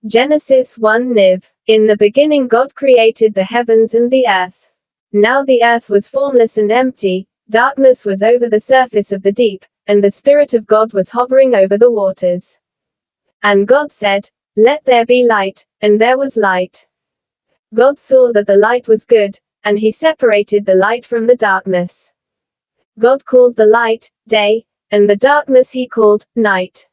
Genesis 1:9. In the beginning God created the heavens and the earth. Now the earth was formless and empty, darkness was over the surface of the deep, and the Spirit of God was hovering over the waters. And God said, "Let there be light," and there was light. God saw that the light was good, and he separated the light from the darkness. God called the light day, and the darkness he called night.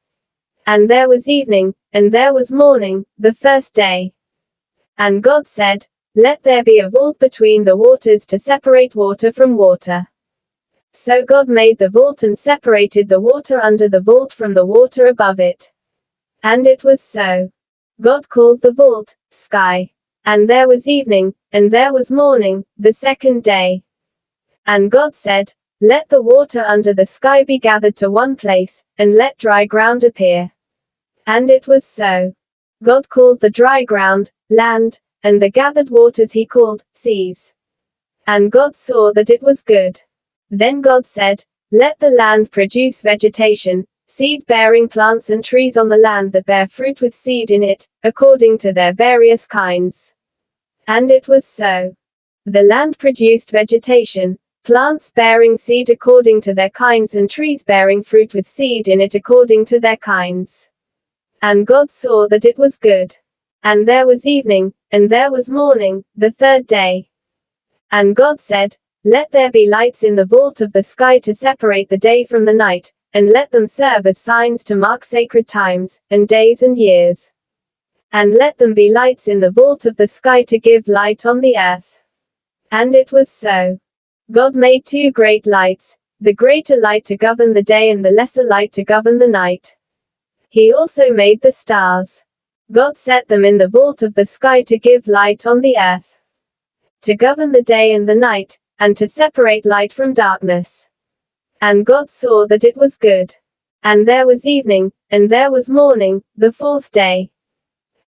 And there was evening, and there was morning, the first day. And God said, "Let there be a vault between the waters to separate water from water." So God made the vault and separated the water under the vault from the water above it. And it was so. God called the vault sky. And there was evening, and there was morning, the second day. And God said, "Let the water under the sky be gathered to one place, and let dry ground appear." And it was so. God called the dry ground land, and the gathered waters he called seas. And God saw that it was good. Then God said, "Let the land produce vegetation, seed-bearing plants and trees on the land that bear fruit with seed in it, according to their various kinds." And it was so. The land produced vegetation, plants bearing seed according to their kinds and trees bearing fruit with seed in it according to their kinds. And God saw that it was good. And there was evening, and there was morning, the third day. And God said, "Let there be lights in the vault of the sky to separate the day from the night, and let them serve as signs to mark sacred times, and days and years. And let them be lights in the vault of the sky to give light on the earth." And it was so. God made two great lights, the greater light to govern the day and the lesser light to govern the night. He also made the stars. God set them in the vault of the sky to give light on the earth, to govern the day and the night, and to separate light from darkness. And God saw that it was good. And there was evening, and there was morning, the fourth day.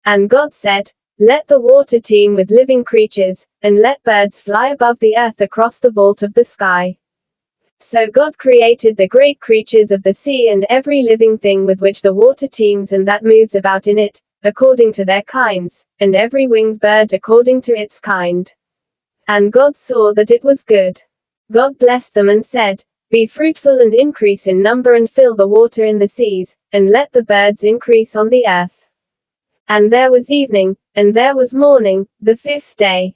And God said, "Let the water teem with living creatures, and let birds fly above the earth across the vault of the sky." So God created the great creatures of the sea and every living thing with which the water teems and that moves about in it, according to their kinds, and every winged bird according to its kind. And God saw that it was good. God blessed them and said, "Be fruitful and increase in number and fill the water in the seas, and let the birds increase on the earth." And there was evening, and there was morning, the fifth day.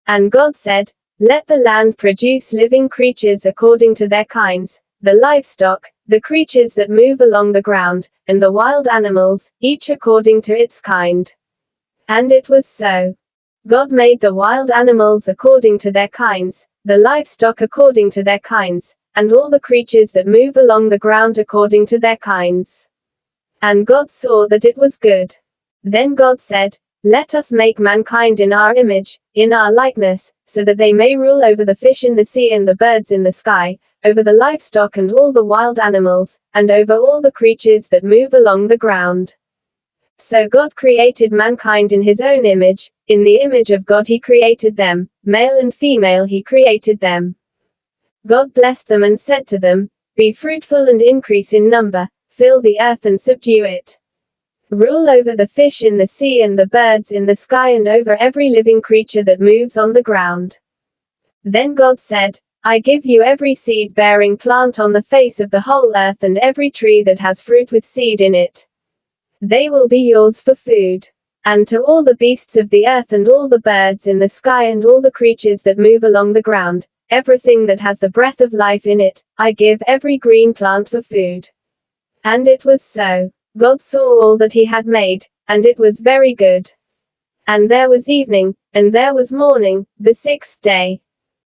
And God said, "Let the land produce living creatures according to their kinds, the livestock, the creatures that move along the ground, and the wild animals, each according to its kind." And it was so. God made the wild animals according to their kinds, the livestock according to their kinds, and all the creatures that move along the ground according to their kinds. And God saw that it was good. Then God said, "Let us make mankind in our image, in our likeness, so that they may rule over the fish in the sea and the birds in the sky, over the livestock and all the wild animals, and over all the creatures that move along the ground." So God created mankind in his own image, in the image of God he created them, male and female he created them. God blessed them and said to them, "Be fruitful and increase in number, fill the earth and subdue it. Rule over the fish in the sea and the birds in the sky and over every living creature that moves on the ground." Then God said, "I give you every seed-bearing plant on the face of the whole earth and every tree that has fruit with seed in it. They will be yours for food. And to all the beasts of the earth and all the birds in the sky and all the creatures that move along the ground, everything that has the breath of life in it, I give every green plant for food." And it was so. God saw all that he had made, and it was very good. And there was evening, and there was morning, the sixth day.